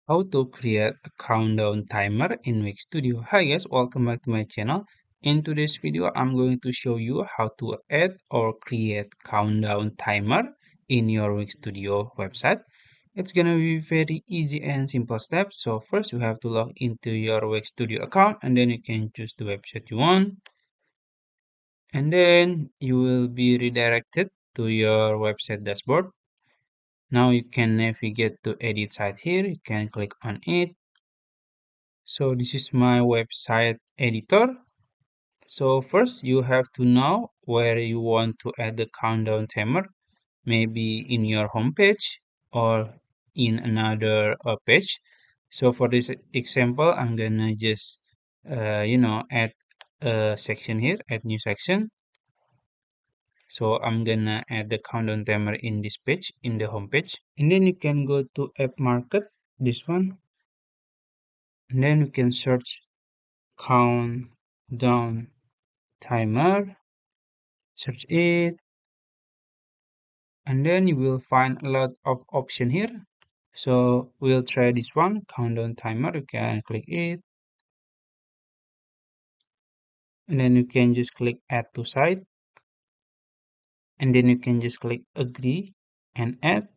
How to create a countdown timer in Wix Studio. Hi guys, welcome back to my channel. In today's video, I'm going to show you how to add or create countdown timer in your Wix Studio website. It's gonna be very easy and simple steps. So first you have to log into your Wix Studio account and then you can choose the website you want. And then you will be redirected to your website dashboard. Now you can navigate to edit site here. You can click on it. So this is my website editor. So first you have to know where you want to add the countdown timer, maybe in your home page or in another page. So for this example, I'm gonna just add a section here, add new section. So I'm gonna add the countdown timer in this page, in the home page, and then you can go to app market, this one, and then you can search countdown timer, search it, and then you will find a lot of option here. So we'll try this one, countdown timer. You can click it, and then you can just click add to site, and then you can just click agree and add.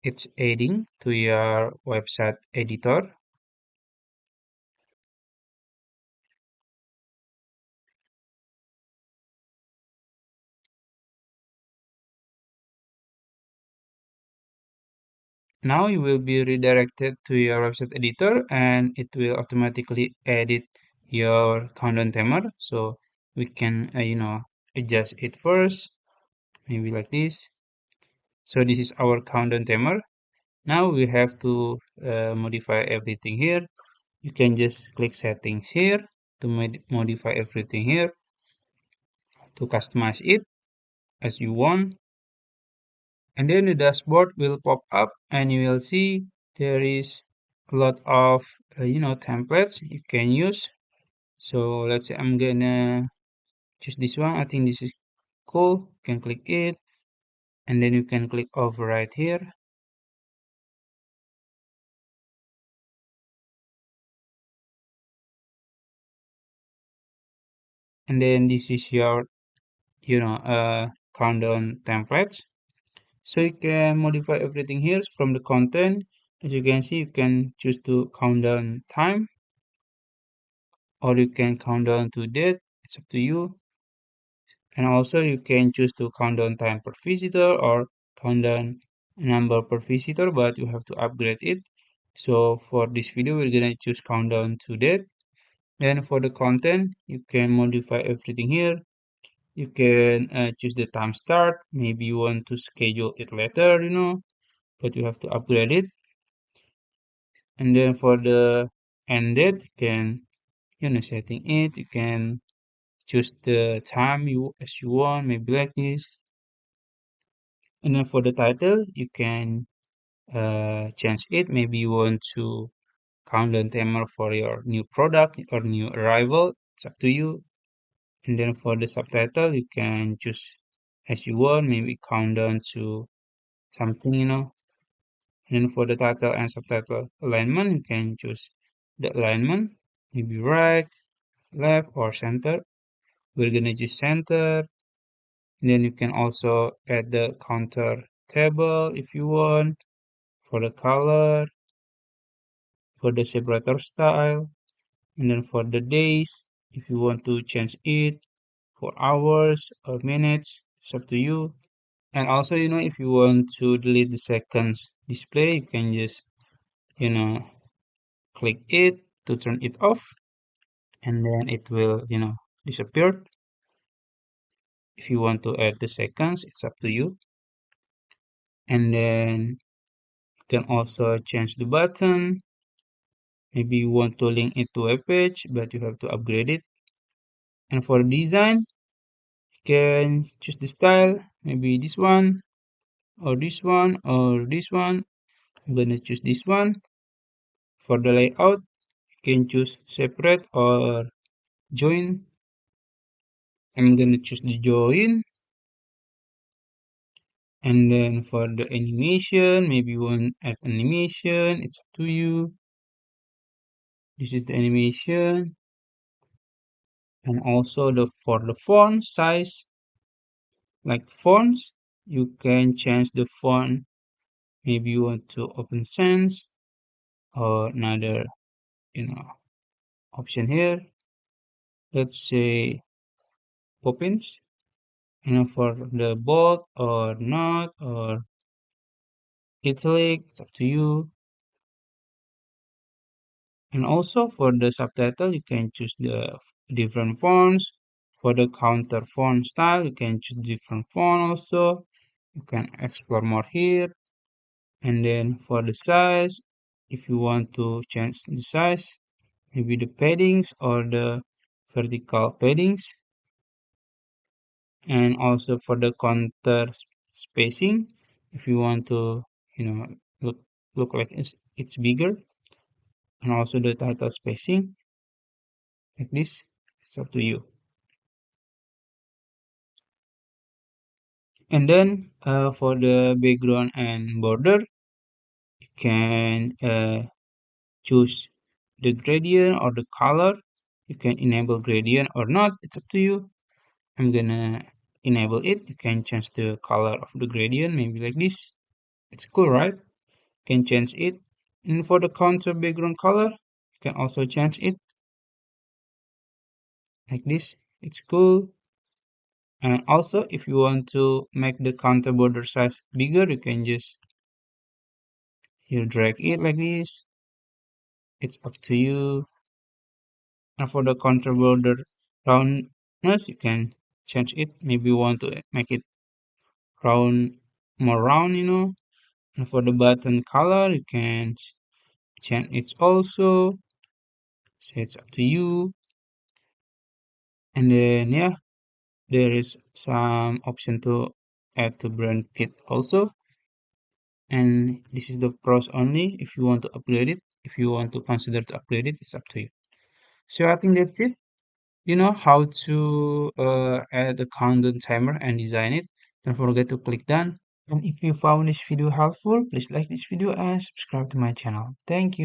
It's adding to your website editor. Now you will be redirected to your website editor and it will automatically edit your countdown timer. So we can, adjust it first, maybe like this. So this is our countdown timer. Now we have to modify everything here. You can just click settings here to modify everything here to customize it as you want. And then the dashboard will pop up and you will see there is a lot of templates you can use. So let's say I'm gonna choose this one. I think this is cool. You can click it and then you can click override here. And then this is your countdown templates. So you can modify everything here from the content. As you can see, you can choose to count down time or you can count down to date. It's up to you. And also you can choose to count down time per visitor or count down number per visitor, but you have to upgrade it. So for this video, we're gonna choose countdown to date. Then for the content, you can modify everything here. You can choose the time start. Maybe you want to schedule it later, but you have to upgrade it. And then for the end date, you can, setting it. You can choose the time you as you want, maybe like this. And then for the title, you can change it. Maybe you want to countdown timer for your new product or new arrival. It's up to you. And then for the subtitle, you can choose as you want, maybe countdown to something, And then for the title and subtitle alignment, you can choose the alignment, maybe right, left, or center. We're gonna choose center. And then you can also add the counter table if you want, for the color, for the separator style, and then for the days, if you want to change it for hours or minutes, it's up to you. And also, if you want to delete the seconds display, you can just, you know, click it to turn it off, and then it will, disappear. If you want to add the seconds, it's up to you. And then you can also change the button. Maybe you want to link it to a page, but you have to upgrade it. And for design, you can choose the style, maybe this one, or this one, or this one. I'm gonna choose this one. For the layout, you can choose separate or join. I'm gonna choose the join. And then for the animation, maybe you want add animation, it's up to you. This is the animation. And also for the font size, like fonts, you can change the font. Maybe you want to open sans or another, you know, option here. Let's say Poppins, for the bold or not or italic, it's up to you. And also for the subtitle, you can choose the different fonts. For the counter font style, you can choose different font also. You can explore more here. And then for the size, if you want to change the size, maybe the paddings or the vertical paddings. And also for the counter spacing, if you want to, you know, look like it's bigger. And also the title spacing, like this, it's up to you. And then for the background and border, you can choose the gradient or the color. You can enable gradient or not, it's up to you. I'm gonna enable it. You can change the color of the gradient, maybe like this. It's cool, right? You can change it. And for the counter background color, you can also change it like this. It's cool. And also, if you want to make the counter border size bigger, you can just here drag it like this. It's up to you. And for the counter border roundness, you can change it. Maybe you want to make it round, more round. And for the button color, you can change it also. So it's up to you. And then yeah, there is some option to add to brand kit also. And this is the pros only. If you want to upgrade it, if you want to consider to upgrade it, it's up to you. So I think that's it. You know how to add a countdown timer and design it. Don't forget to click done. And if you found this video helpful, please like this video and subscribe to my channel. Thank you.